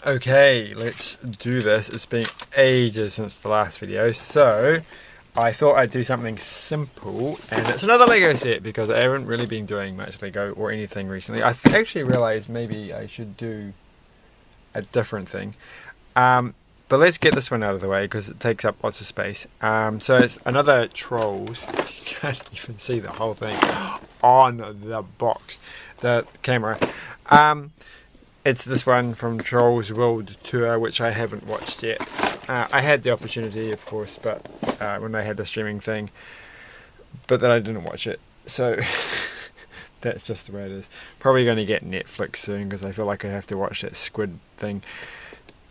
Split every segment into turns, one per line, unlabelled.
Okay, let's do this. It's been ages since the last video, so I thought I'd do something simple, and it's another Lego set because I haven't really been doing much Lego or anything recently. I actually realised maybe I should do a different thing. But let's get this one out of the way because it takes up lots of space. So it's another Trolls. You can't even see the whole thing on the box, the camera. It's this one from Trolls World Tour, which I haven't watched yet. I had the opportunity, of course, but when they had the streaming thing, but then I didn't watch it. So that's just the way it is. Probably going to get Netflix soon because I feel like I have to watch that squid thing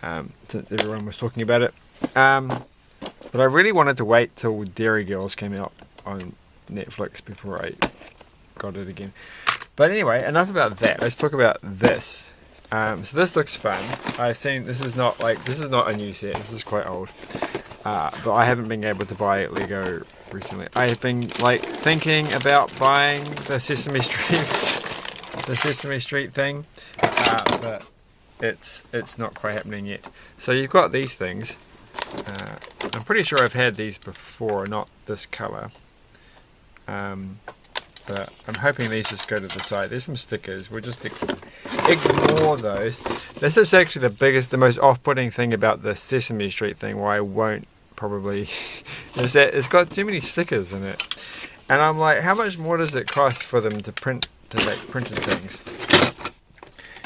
since everyone was talking about it. But I really wanted to wait till Dairy Girls came out on Netflix before I got it again. But anyway, enough about that. Let's talk about this. So this looks fun. I've seen this is not a new set. This is quite old. But I haven't been able to buy Lego recently. I have been thinking about buying the Sesame Street thing, but it's not quite happening yet. So you've got these things. I'm pretty sure I've had these before, not this colour. But I'm hoping these just go to the side. There's some stickers. We'll just ignore those. This is actually the most off-putting thing about the Sesame Street thing, why I won't probably, is that it's got too many stickers in it. And I'm like, how much more does it cost for them to make printed things?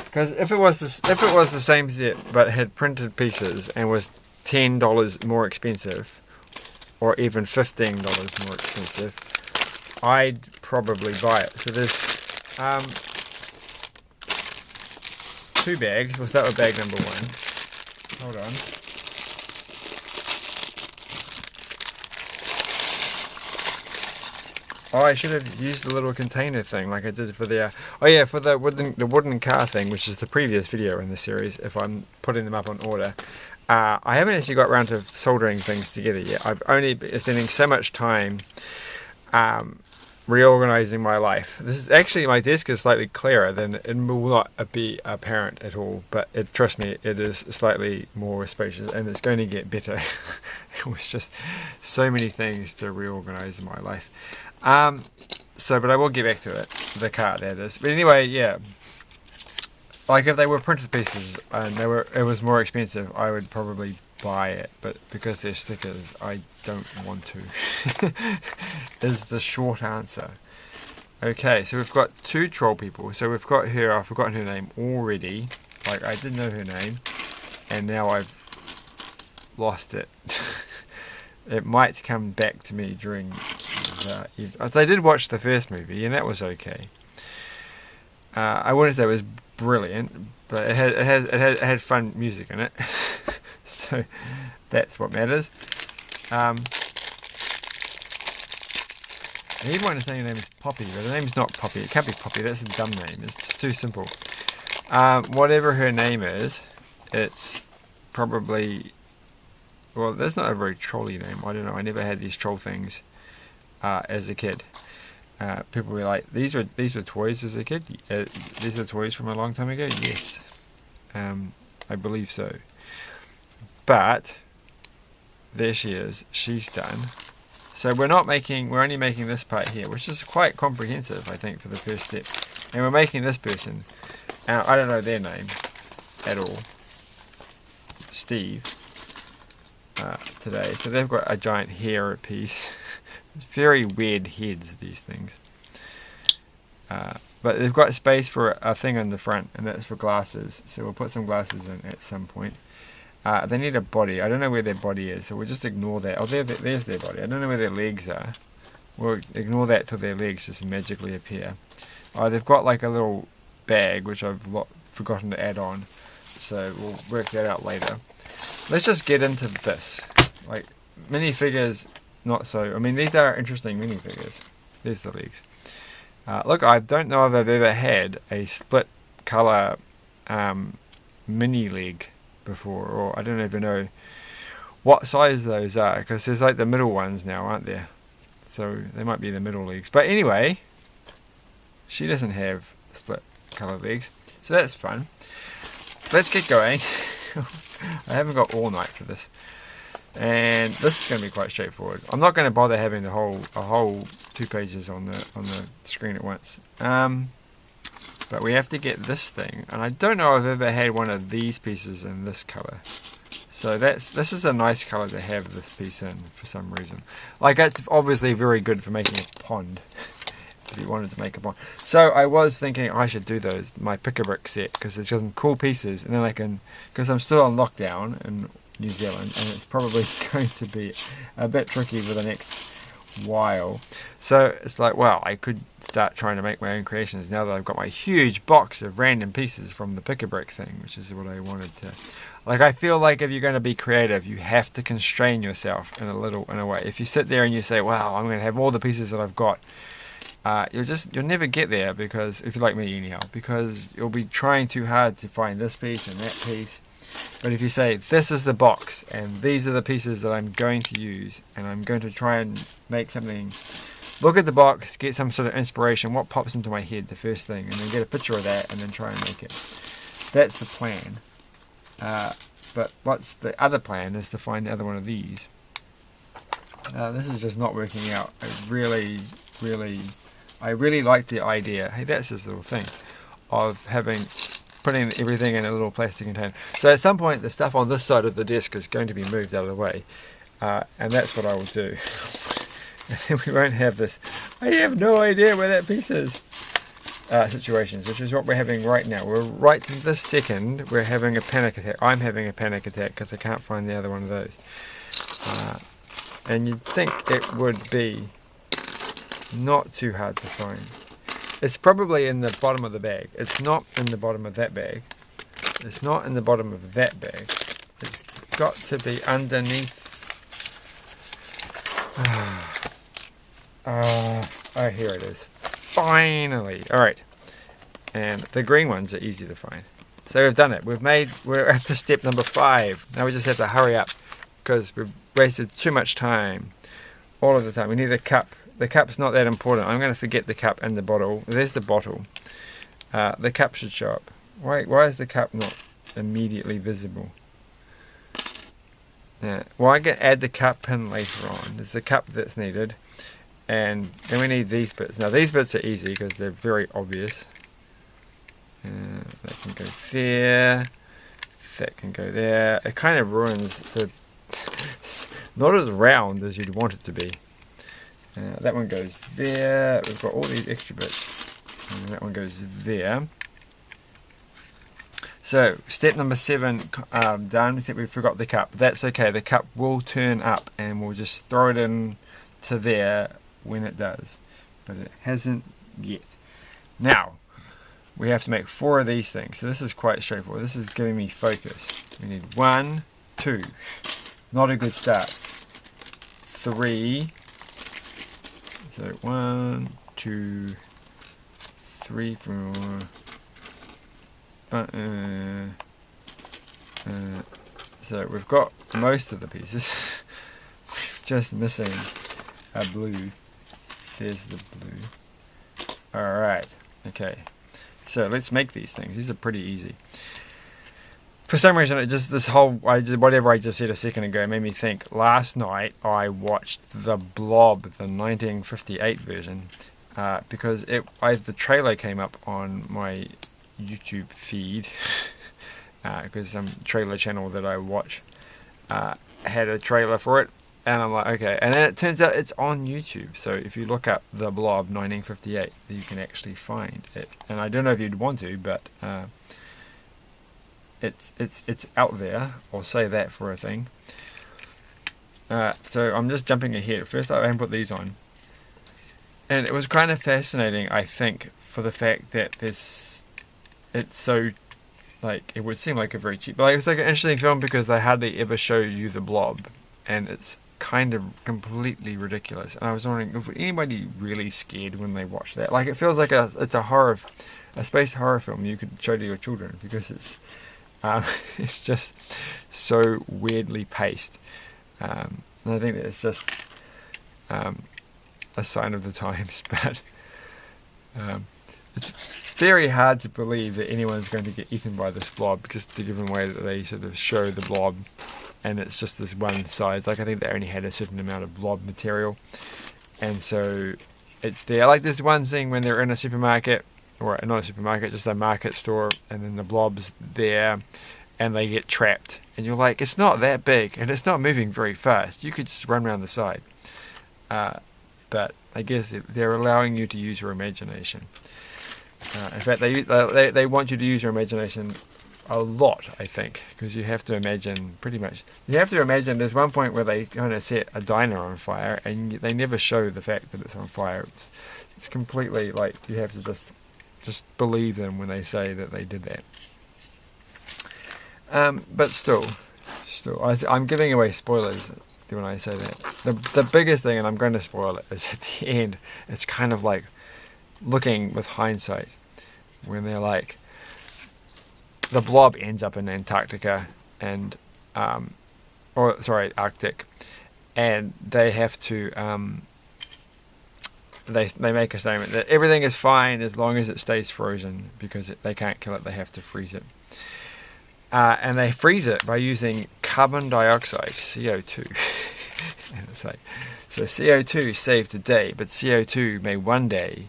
Because if it was the same set but had printed pieces and was $10 more expensive, or even $15 more expensive, I'd probably buy it. So there's 2 bags. Was that bag number 1? Hold on. Oh, I should have used the little container thing like I did for the for the wooden car thing, which is the previous video in the series. If I'm putting them up on order, I haven't actually got around to soldering things together yet. I've only been spending so much time reorganizing my life. This is actually, my desk is slightly clearer than it will not be apparent at all, but trust me, it is slightly more spacious and it's going to get better. It was just so many things to reorganize in my life. But I will get back to it, the cart that is. But anyway, yeah, like if they were printed pieces and it was more expensive, I would probably buy it, but because they're stickers, I don't want to. Is the short answer. Okay, so we've got 2 troll people. So we've got her. I've forgotten her name already. Like, I did know her name, and now I've lost it. It might come back to me during the. I did watch the first movie, and that was okay. I wouldn't say it was brilliant, but it had fun music in it. So that's what matters. I even want to say her name is Poppy, but her name's not Poppy. It can't be Poppy. That's a dumb name. It's too simple. Whatever her name is, it's probably, well, that's not a very trolly name. I don't know. I never had these troll things as a kid. People were like, these were toys as a kid. These are toys from a long time ago. Yes, I believe so. But there she is. She's done. So we're only making this part here, which is quite comprehensive, I think, for the first step. And we're making this person. I don't know their name at all. Steve. Today. So they've got a giant hair piece. It's very weird heads, these things. But they've got space for a thing on the front, and that's for glasses. So we'll put some glasses in at some point. They need a body. I don't know where their body is, so we'll just ignore that. Oh, there's their body. I don't know where their legs are. We'll ignore that till their legs just magically appear. Oh, they've got like a little bag, which I've forgotten to add on. So we'll work that out later. Let's just get into this. Like, minifigures, not so. I mean, these are interesting minifigures. There's the legs. Look, I don't know if I've ever had a split colour mini leg before, or I don't even know what size those are, because there's like the middle ones now, aren't there? So they might be the middle legs. But anyway, she doesn't have split colour legs, so that's fun. Let's get going. I haven't got all night for this. And this is going to be quite straightforward. I'm not going to bother having a whole 2 pages on the screen at once. But we have to get this thing, and I don't know if I've ever had one of these pieces in this color. So this is a nice color to have this piece in for some reason. Like, it's obviously very good for making a pond. If you wanted to make a pond. So I was thinking I should do my Pick-a-Brick set, because there's some cool pieces, and then I can, because I'm still on lockdown in New Zealand, and it's probably going to be a bit tricky for the next while. So it's like, well, I could start trying to make my own creations now that I've got my huge box of random pieces from the Pick-a-Brick thing, which is what I wanted to. Like, I feel like if you're going to be creative, you have to constrain yourself in a way. If you sit there and you say, wow, I'm going to have all the pieces that I've got, you'll never get there, because if you're like me anyhow, because you'll be trying too hard to find this piece and that piece. But if you say, this is the box, and these are the pieces that I'm going to use, and I'm going to try and make something, look at the box, get some sort of inspiration, what pops into my head, the first thing, and then get a picture of that, and then try and make it. That's the plan. But what's the other plan is to find the other one of these. This is just not working out. I really like the idea. Hey, that's this little thing of putting everything in a little plastic container. So at some point the stuff on this side of the desk is going to be moved out of the way, and that's what I will do. And then we won't have this I have no idea where that piece is situations, which is what we're having right now. We're right this second we're having a panic attack. I'm having a panic attack because I can't find the other one of those, and you'd think it would be not too hard to find. It's probably in the bottom of the bag. It's not in the bottom of that bag. It's not in the bottom of that bag. It's got to be underneath. Oh, here it is. Finally. Alright. And the green ones are easy to find. So we've done it. We're up to step number 5. Now we just have to hurry up, because we've wasted too much time. All of the time. We need a cup. The cup's not that important. I'm going to forget the cup and the bottle. There's the bottle. The cup should show up. Why is the cup not immediately visible? Well, I can add the cup pin later on. There's the cup that's needed. And then we need these bits. Now these bits are easy because they're very obvious. That can go there. That can go there. It kind of ruins the... not as round as you'd want it to be. That one goes there. We've got all these extra bits. And that one goes there. So, step number 7 done, except we forgot the cup. That's okay, the cup will turn up and we'll just throw it in to there when it does. But it hasn't yet. Now, we have to make 4 of these things. So this is quite straightforward. This is giving me focus. We need 1, 2. Not a good start. 3. So 1, 2, 3, 4. So we've got most of the pieces. Just missing a blue. There's the blue. Alright. Okay. So let's make these things. These are pretty easy. For some reason, whatever I just said a second ago made me think. Last night I watched The Blob, the 1958 version, because the trailer came up on my YouTube feed, because some trailer channel that I watch had a trailer for it, and I'm like, okay, and then it turns out it's on YouTube. So if you look up The Blob 1958, you can actually find it. And I don't know if you'd want to, but it's out there. I'll say that for a thing. So I'm just jumping ahead. First I haven't put these on, and it was kind of fascinating, I think, for the fact that it's so, like, it would seem like a very cheap, but like, it's like an interesting film because they hardly ever show you the blob, and it's kind of completely ridiculous. And I was wondering if anybody really scared when they watch that. Like, it feels like it's a space horror film you could show to your children, because it's it's just so weirdly paced, and I think that it's just a sign of the times. But it's very hard to believe that anyone's going to get eaten by this blob, because the given way that they sort of show the blob, and it's just this one size. Like, I think they only had a certain amount of blob material, and so it's there. Like, there's one thing when they're in a supermarket, or not a supermarket, just a market store, and then the blob's there, and they get trapped, and you're like, it's not that big, and it's not moving very fast. You could just run around the side. But I guess they're allowing you to use your imagination. In fact, they want you to use your imagination a lot, I think, because you have to imagine pretty much. You have to imagine there's one point where they kind of set a diner on fire, and they never show the fact that it's on fire. It's completely like you have to just believe them when they say that they did that. But still, I'm giving away spoilers when I say that. The biggest thing, and I'm going to spoil it, is at the end. It's kind of like looking with hindsight, when they're like, the blob ends up in Antarctica and Arctic, and they have to they make a statement that everything is fine as long as it stays frozen, because they can't kill it, they have to freeze it. And they freeze it by using carbon dioxide, CO2. And it's like, so CO2 saved the day, but CO2 may one day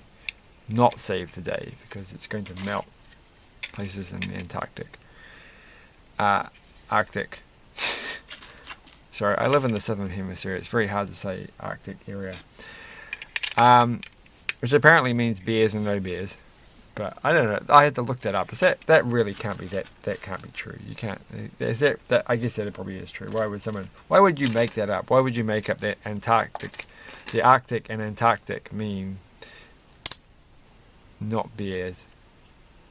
not save the day, because it's going to melt places in the Arctic. Sorry, I live in the southern hemisphere. It's very hard to say Arctic area. Which apparently means bears and no bears. But I don't know. I had to look that up. That really can't be that can't be true. You can't. Is that I guess that it probably is true. Why would you make that up? Why would you make up that Antarctic, the Arctic and Antarctic mean not bears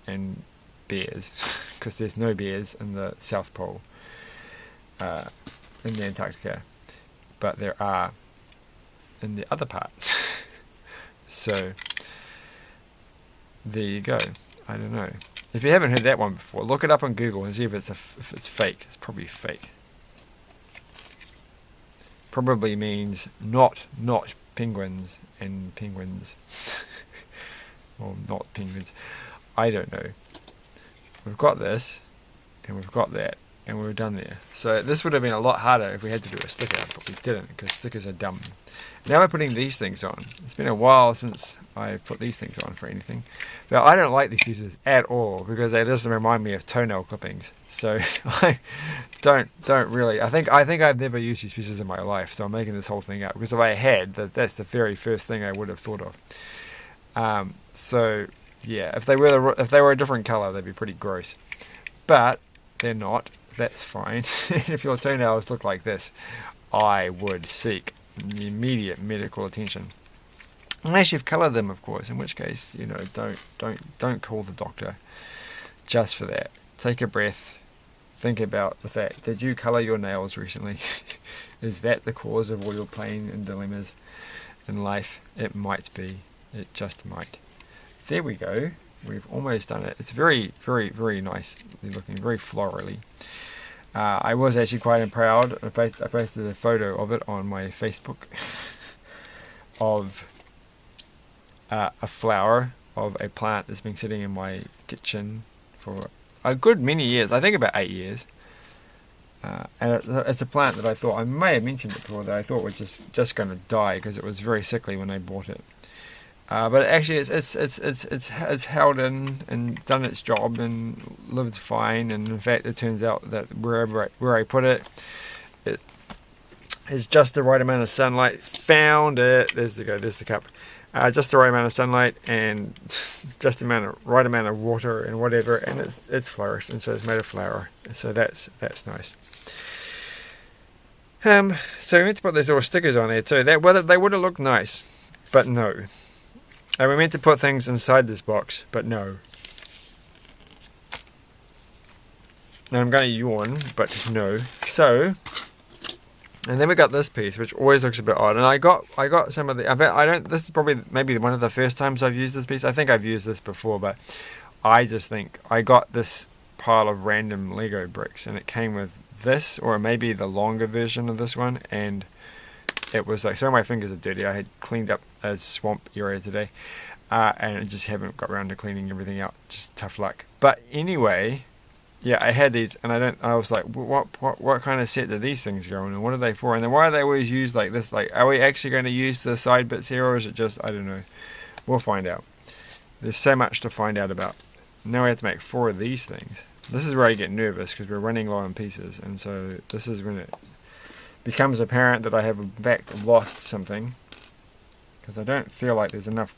and bears? Because there's no bears in the South Pole, in the Antarctica, but there are in the other part. So there you go. I don't know. If you haven't heard that one before, look it up on Google and see if it's fake. It's probably fake. Probably means not penguins and penguins. Or not penguins. I don't know. We've got this, and we've got that, and we're done there. So this would have been a lot harder if we had to do a sticker, but we didn't, because stickers are dumb. Now we're putting these things on. It's been a while since I put these things on for anything. But I don't like these pieces at all, because they just remind me of toenail clippings. So I don't really. I think I've never used these pieces in my life, so I'm making this whole thing up. Because if I had, that's the very first thing I would have thought of. So yeah, if they were a different colour, they'd be pretty gross. But they're not. That's fine. If your toenails look like this, I would seek immediate medical attention, unless you've coloured them, of course, in which case, don't call the doctor just for that. Take a breath, think about the fact, did you colour your nails recently? Is that the cause of all your pain and dilemmas in life? It might be. It just might. There we go. We've almost done it. It's very, very, very nicely looking, very florally. I was actually quite proud. I posted a photo of it on my Facebook of a flower of a plant that's been sitting in my kitchen for a good many years. I think about 8 years. And it's a plant that I thought, I may have mentioned it before, that I thought was just going to die because it was very sickly when I bought it. But actually, it's held in and done its job and lived fine. And in fact, it turns out that where I put it, it is just the right amount of sunlight. Found it. There's the cup. Just the right amount of sunlight and just the right amount of water and whatever, and it's flourished, and so it's made a flower. So that's nice. So we meant to put these little stickers on there too. They would have looked nice, but no. And we meant to put things inside this box, but no. Now I'm going to yawn, but no. So, and then we got this piece, which always looks a bit odd. And I got some of the. I don't. This is probably maybe one of the first times I've used this piece. I think I've used this before, but I just think I got this pile of random Lego bricks, and it came with this, or maybe the longer version of this one, and it was like, sorry, my fingers are dirty. I had cleaned up a swamp area today. and I just haven't got around to cleaning everything out. Just tough luck. But anyway, yeah, I had these, and I was like, what kind of set do these things go on, and what are they for? And then why are they always used like this? Like, are we actually going to use the side bits here, or is it just, I don't know. We'll find out. There's so much to find out about. Now we have to make 4 of these things. This is where I get nervous because we're running low on pieces, and so this is when it becomes apparent that I have in fact lost something, because I don't feel like there's enough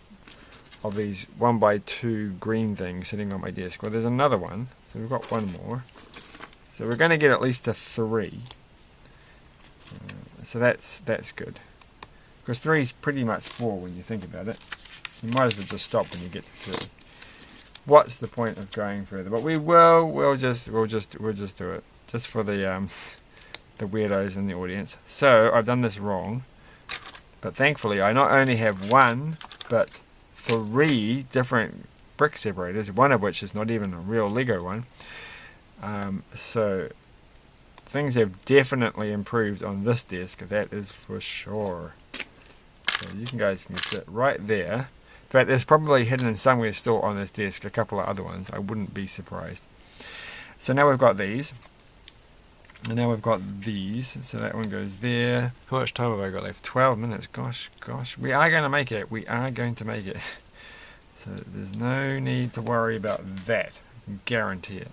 of these 1x2 green things sitting on my desk. Well, there's another one, so we've got one more. So we're going to get at least a 3. So that's good. Because 3 is pretty much 4 when you think about it. You might as well just stop when you get to 3. What's the point of going further? But we'll just do it, just for the weirdos in the audience. So I've done this wrong, but thankfully I not only have 1 but 3 different brick separators, one of which is not even a real Lego one. So things have definitely improved on this desk, that is for sure. So you guys can sit right there. In fact, there's probably hidden somewhere still on this desk a couple of other ones. I wouldn't be surprised. So now we've got these. And now we've got these. So that one goes there. How much time have I got left? 12 minutes. Gosh. We are going to make it. We are going to make it. So there's no need to worry about that. I can guarantee it.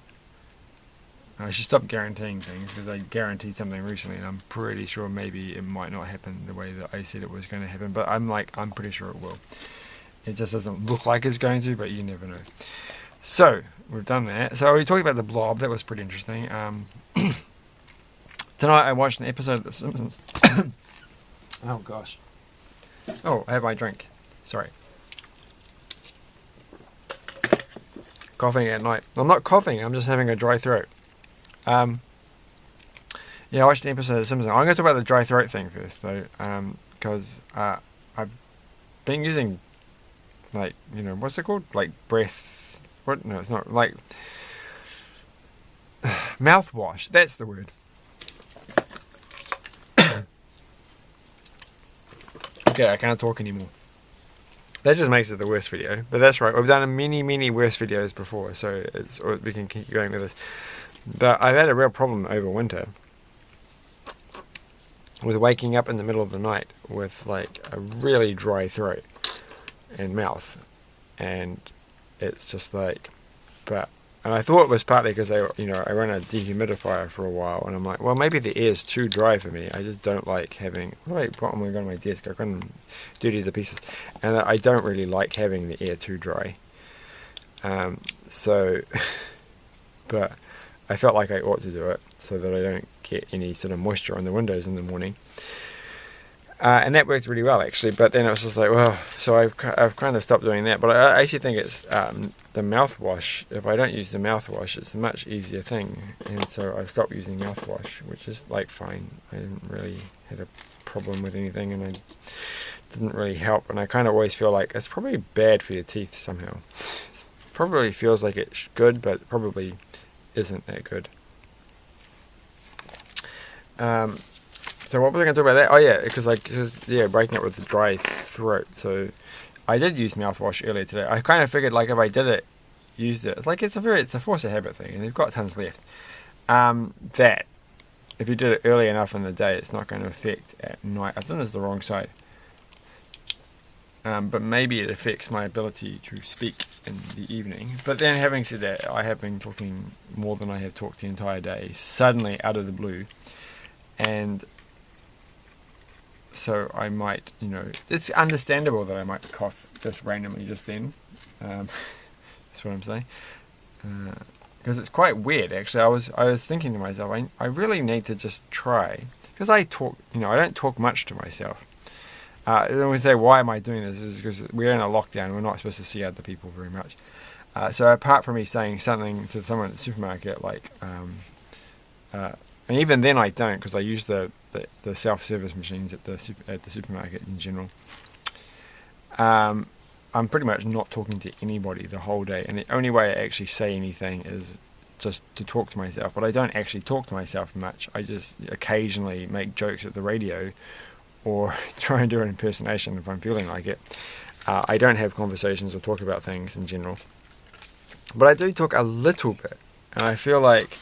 I should stop guaranteeing things, because I guaranteed something recently and I'm pretty sure maybe it might not happen the way that I said it was going to happen. But I'm pretty sure it will. It just doesn't look like it's going to, but you never know. So, we've done that. So, we talked about the Blob. That was pretty interesting. Tonight I watched an episode of The Simpsons. Oh, gosh. Oh, I have my drink. Sorry. Coughing at night. I'm not coughing. I'm just having a dry throat. Yeah, I watched an episode of The Simpsons. I'm going to talk about the dry throat thing first, though. Because I've been using... like, what's it called? Like breath... what? No, it's not. Like... mouthwash. That's the word. Okay, I can't talk anymore. That just makes it the worst video. But that's right. We've done many worse videos before, so we can keep going with this. But I've had a real problem over winter with waking up in the middle of the night with like a really dry throat and mouth, and it's just like, and I thought it was partly because I run a dehumidifier for a while, and I'm like, well, maybe the air's too dry for me. I just don't like having. What am I going on my desk? I couldn't dirty the pieces, and I don't really like having the air too dry. But I felt like I ought to do it so that I don't get any sort of moisture on the windows in the morning. And that worked really well, actually. But then it was just like, well, so I've kind of stopped doing that. But I actually think it's the mouthwash. If I don't use the mouthwash, it's a much easier thing. And so I've stopped using mouthwash, which is like fine. I didn't really had a problem with anything, and I didn't really help. And I kind of always feel like it's probably bad for your teeth somehow. It probably feels like it's good, but probably isn't that good. So what was I going to talk about that? Oh yeah, because breaking up with the dry throat. So I did use mouthwash earlier today. I kind of figured like if I used it, it's a force of habit thing, and you've got tons left. That if you did it early enough in the day, it's not going to affect at night. I've done this the wrong side. But maybe it affects my ability to speak in the evening. But then having said that, I have been talking more than I have talked the entire day, suddenly out of the blue. And so I might, it's understandable that I might cough just randomly just then. That's what I'm saying. Because it's quite weird, actually. I was thinking to myself, I really need to just try. Because I talk, I don't talk much to myself. And we say, why am I doing this? Is because we're in a lockdown. We're not supposed to see other people very much. So apart from me saying something to someone at the supermarket, like, and even then I don't, because I use the self-service machines at the supermarket in general. I'm pretty much not talking to anybody the whole day, and the only way I actually say anything is just to talk to myself. But I don't actually talk to myself much. I just occasionally make jokes at the radio, or try and do an impersonation if I'm feeling like it. I don't have conversations or talk about things in general. But I do talk a little bit. And I feel like,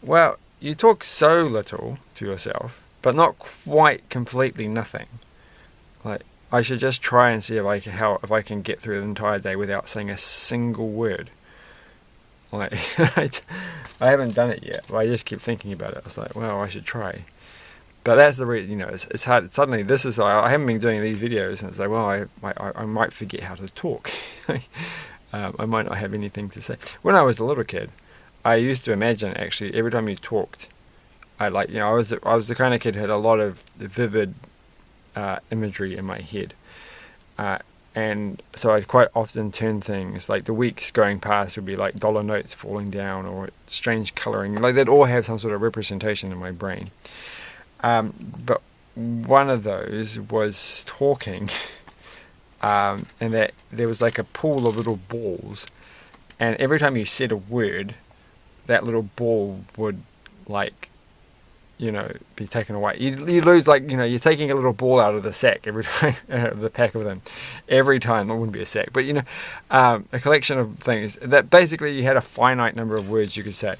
well, you talk so little to yourself, but not quite completely nothing. Like, I should just try and see if I can get through the entire day without saying a single word. Like, I haven't done it yet, but I just keep thinking about it. I was like, well, I should try. But that's the reason, it's hard. Suddenly, I haven't been doing these videos, and it's like, well, I might forget how to talk. I might not have anything to say. When I was a little kid, I used to imagine, actually, every time you talked, I was the kind of kid who had a lot of vivid imagery in my head. And so I'd quite often turn things, like the weeks going past would be like dollar notes falling down or strange colouring. Like they'd all have some sort of representation in my brain. But one of those was talking, and that there was like a pool of little balls, and every time you said a word, that little ball would, like, be taken away. You lose, like, you're taking a little ball out of the sack every time, the pack of them. Every time, it wouldn't be a sack, but, a collection of things that basically you had a finite number of words you could say.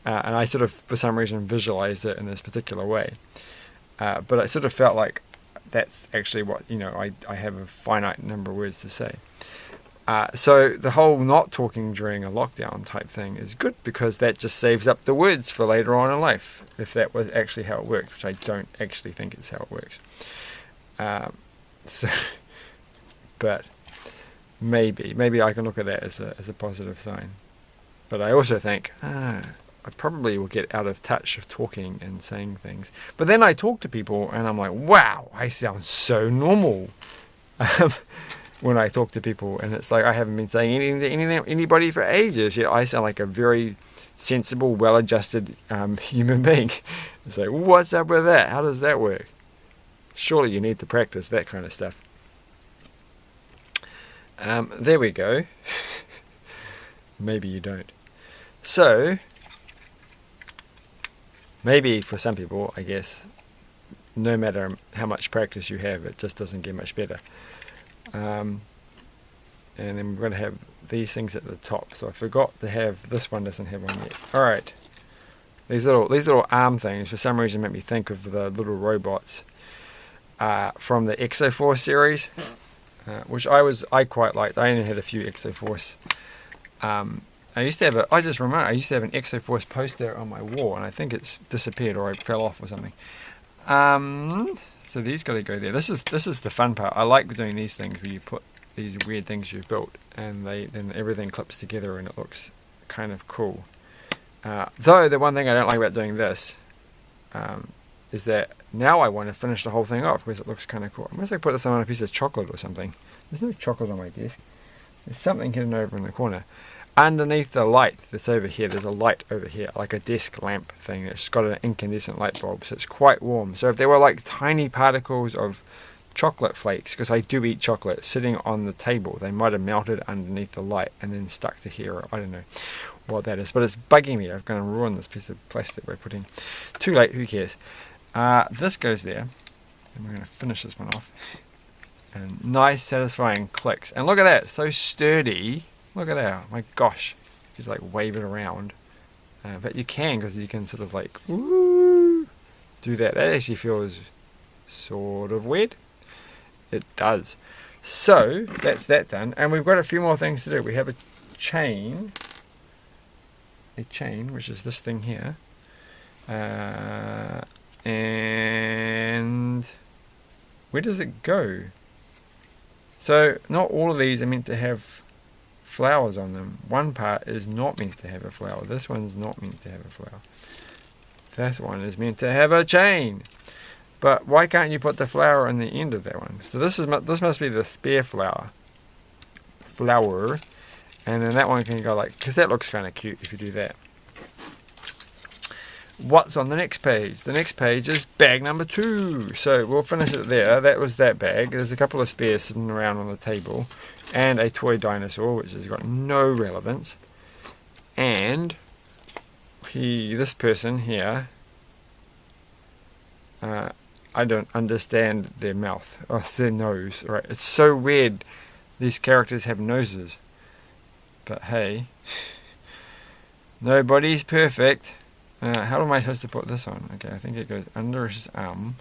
And I sort of, for some reason, visualized it in this particular way. But I sort of felt like that's actually what, I have a finite number of words to say. So the whole not talking during a lockdown type thing is good, because that just saves up the words for later on in life, if that was actually how it works, which I don't actually think is how it works. But maybe I can look at that as a positive sign. But I also think, I probably will get out of touch of talking and saying things. But then I talk to people and I'm like, wow, I sound so normal. When I talk to people, and it's like I haven't been saying anything to anybody for ages, yet I sound like a very sensible, well-adjusted human being. It's like, what's up with that? How does that work? Surely you need to practice that kind of stuff. There we go. Maybe you don't. So, maybe for some people, I guess, no matter how much practice you have, it just doesn't get much better. And then we're going to have these things at the top. So I forgot to have, this one doesn't have one yet. Alright. These little arm things for some reason make me think of the little robots from the Exoforce series, which I quite liked. I only had a few Exoforce. I used to have I just remember I used to have an Exoforce poster on my wall, and I think it's disappeared or it fell off or something. So these got to go there. This is the fun part. I like doing these things where you put these weird things you've built, and then everything clips together and it looks kind of cool. Though the one thing I don't like about doing this is that now I want to finish the whole thing off because it looks kind of cool. Unless I put this on a piece of chocolate or something. There's no chocolate on my desk. There's something hidden over in the corner. Underneath the light that's over here, there's a light over here, like a desk lamp thing. It's got an incandescent light bulb, so it's quite warm. So if there were like tiny particles of chocolate flakes, because I do eat chocolate, sitting on the table, they might have melted underneath the light and then stuck to here. I don't know what that is, but it's bugging me. I'm going to ruin this piece of plastic by putting... Too late, who cares? This goes there, and we're going to finish this one off. And nice, satisfying clicks. And look at that, so sturdy. Look at that, my gosh. Just like wave it around. But you can, because you can sort of like, woo, do that. That actually feels sort of weird. It does. So, that's that done. And we've got a few more things to do. We have a chain, which is this thing here. And where does it go? So, not all of these are meant to have flowers on them. One part is not meant to have a flower. This one's not meant to have a flower. That one is meant to have a chain. But why can't you put the flower on the end of that one? So this must be the spare flower. And then that one can go like, because that looks kind of cute if you do that. What's on the next page? The next page is bag number 2. So we'll finish it there. That was that bag. There's a couple of spares sitting around on the table. And a toy dinosaur, which has got no relevance. And this person here, I don't understand their mouth. Oh, their nose. Right. It's so weird These characters have noses. But hey, nobody's perfect. How am I supposed to put this on? Okay, I think it goes under his arm,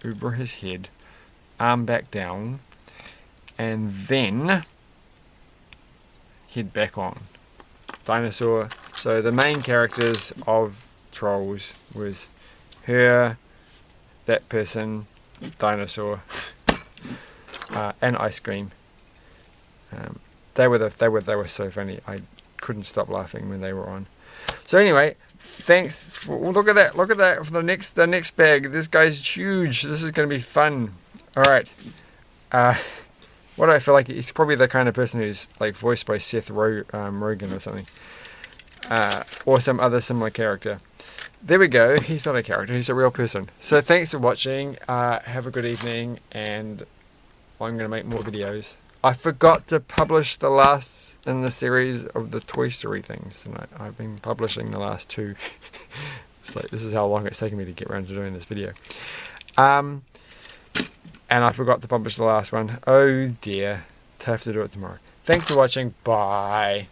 over his head, arm back down, and then head back on. Dinosaur. So the main characters of Trolls was her, that person, dinosaur, and ice cream. They were so funny. I couldn't stop laughing when they were on. So anyway, thanks. Look at that for the next bag. This guy's huge. This is going to be fun. All right. What do I feel like? He's probably the kind of person who's like voiced by Seth Rogen or something, or some other similar character. There we go. He's not a character. He's a real person. So thanks for watching. Have a good evening, and I'm going to make more videos. I forgot to publish the last in the series of the Toy Story things tonight. I've been publishing the last 2. It's like, this is how long it's taken me to get around to doing this video. And I forgot to publish the last one. Oh dear. I have to do it tomorrow. Thanks for watching. Bye.